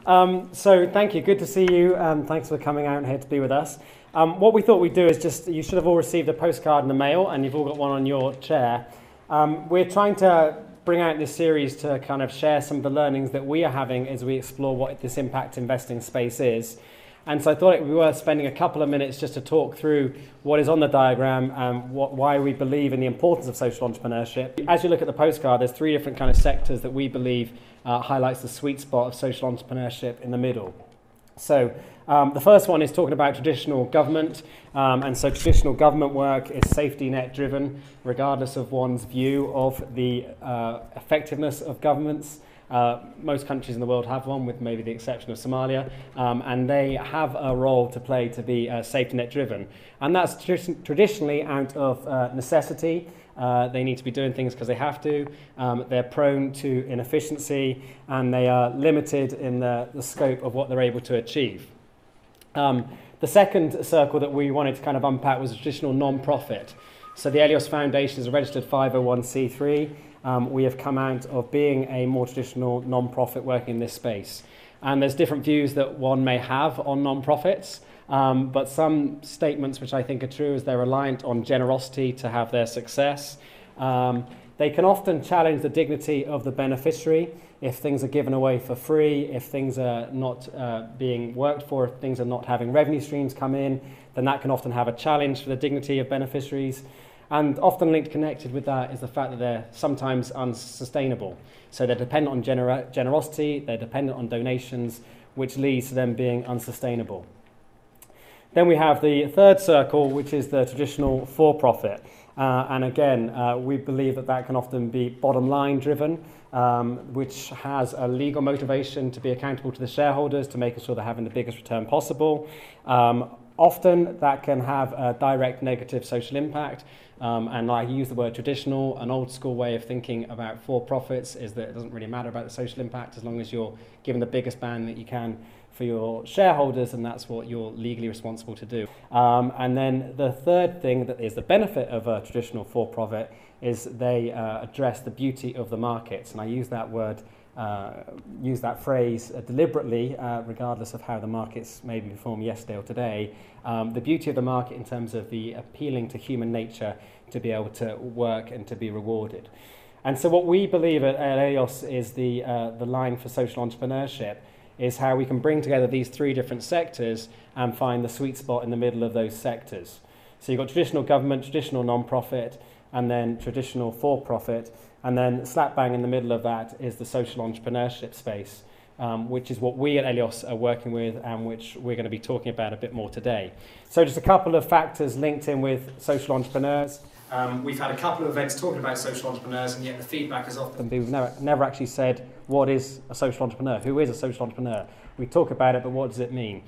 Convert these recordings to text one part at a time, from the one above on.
So thank you, good to see you. Thanks for coming out here to be with us. What we thought we'd do is you should have all received a postcard in the mail and you've all got one on your chair. We're trying to bring out this series to kind of share some of the learnings that we are having as we explore what this impact investing space is. And so I thought it would be worth spending a couple of minutes just to talk through what is on the diagram and why we believe in the importance of social entrepreneurship. As you look at the postcard, there's three different kind of sectors that we believe highlights the sweet spot of social entrepreneurship in the middle. So the first one is talking about traditional government. And so traditional government work is safety net driven, regardless of one's view of the effectiveness of governments. Most countries in the world have one, with maybe the exception of Somalia, and they have a role to play to be safety net driven. And that's traditionally out of necessity. They need to be doing things because they have to. They're prone to inefficiency, and they are limited in the scope of what they're able to achieve. The second circle that we wanted to kind of unpack was traditional non-profit. So the Eleos Foundation is a registered 501c3. We have come out of being a more traditional non-profit working in this space. And there's different views that one may have on non-profits, but some statements which I think are true is they're reliant on generosity to have their success. They can often challenge the dignity of the beneficiary if things are given away for free, if things are not being worked for, if things are not having revenue streams come in, then that can often have a challenge for the dignity of beneficiaries. And often connected with that is the fact that they're sometimes unsustainable. So they're dependent on generosity, they're dependent on donations, which leads to them being unsustainable. Then we have the third circle, which is the traditional for-profit. And again, we believe that can often be bottom line driven, which has a legal motivation to be accountable to the shareholders, to make sure they're having the biggest return possible. Often that can have a direct negative social impact. And I use the word traditional. An old school way of thinking about for-profits is that it doesn't really matter about the social impact as long as you're given the biggest bang that you can for your shareholders, and that's what you're legally responsible to do. And then the third thing that is the benefit of a traditional for-profit is they address the beauty of the markets. And I use that word, use that phrase deliberately, regardless of how the markets maybe perform yesterday or today. The beauty of the market in terms of the appealing to human nature to be able to work and to be rewarded. And so what we believe at Eleos is the line for social entrepreneurship is how we can bring together these three different sectors and find the sweet spot in the middle of those sectors. So you've got traditional government, traditional non-profit, and then traditional for-profit, and then slap bang in the middle of that is the social entrepreneurship space, which is what we at Eleos are working with and which we're going to be talking about a bit more today. So just a couple of factors linked in with social entrepreneurs. We've had a couple of events talking about social entrepreneurs, and yet the feedback has often been we've never actually said what is a social entrepreneur, who is a social entrepreneur. We talk about it, but what does it mean?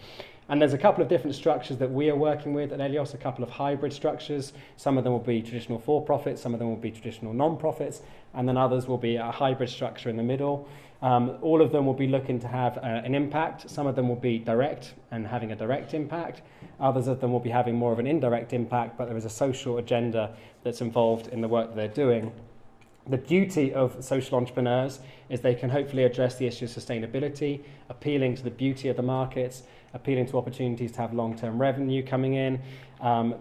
And there's a couple of different structures that we are working with at Eleos, a couple of hybrid structures. Some of them will be traditional for-profit, some of them will be traditional non-profits, and then others will be a hybrid structure in the middle. All of them will be looking to have an impact. Some of them will be direct and having a direct impact. Others of them will be having more of an indirect impact, but there is a social agenda that's involved in the work that they're doing. The beauty of social entrepreneurs is they can hopefully address the issue of sustainability, appealing to the beauty of the markets, appealing to opportunities to have long-term revenue coming in.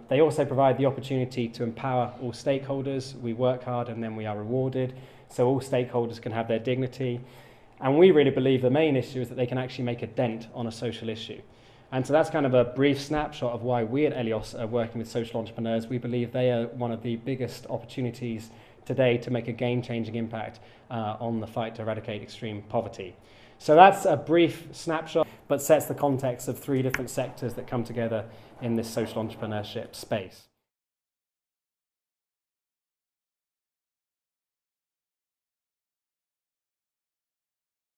They also provide the opportunity to empower all stakeholders. We work hard and then we are rewarded, so all stakeholders can have their dignity. And we really believe the main issue is that they can actually make a dent on a social issue. And so that's kind of a brief snapshot of why we at Eleos are working with social entrepreneurs. We believe they are one of the biggest opportunities today to make a game-changing impact on the fight to eradicate extreme poverty. So that's a brief snapshot, but sets the context of three different sectors that come together in this social entrepreneurship space.